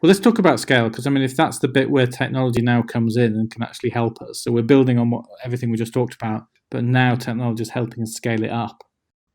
Well, let's talk about scale, because I mean, if that's the bit where technology now comes in and can actually help us, so we're building on everything we just talked about, but now technology is helping us scale it up.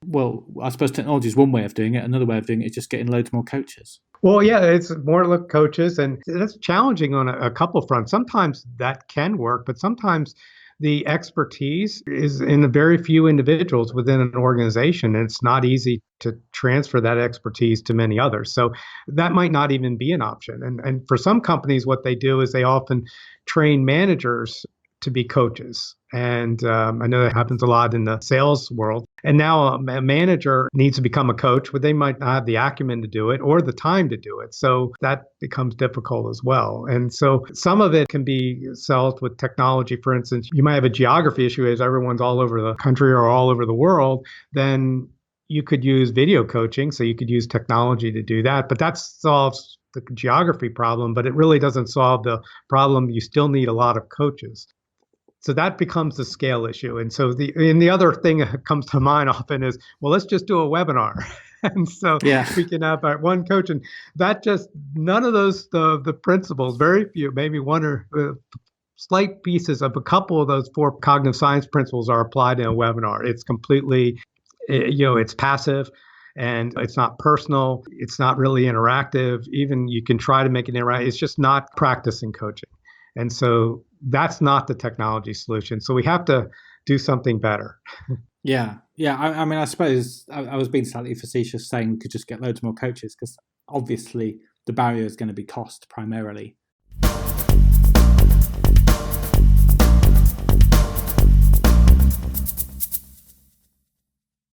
Well, I suppose technology is one way of doing it. Another way of doing it is just getting loads more coaches. Well, yeah, it's more like coaches, and that's challenging on a couple fronts. Sometimes that can work, but sometimes the expertise is in a very few individuals within an organization, and it's not easy to transfer that expertise to many others. So that might not even be an option. And for some companies, what they do is they often train managers to be coaches. And I know that happens a lot in the sales world. And now a manager needs to become a coach, but they might not have the acumen to do it or the time to do it. So that becomes difficult as well. And so some of it can be solved with technology. For instance, you might have a geography issue as everyone's all over the country or all over the world. Then you could use video coaching. So you could use technology to do that. But that solves the geography problem, but it really doesn't solve the problem. You still need a lot of coaches. So that becomes the scale issue. And so the other thing that comes to mind often is, well, let's just do a webinar. And so we can have our one coach, and that just none of those the principles, very few, maybe one or slight pieces of a couple of those four cognitive science principles are applied in a webinar. It's completely, it's passive. And it's not personal. It's not really interactive. Even you can try to make it interactive. It's just not practicing coaching. And so that's not the technology solution. So we have to do something better. Yeah. I mean, I suppose I was being slightly facetious saying we could just get loads more coaches, because obviously the barrier is going to be cost primarily.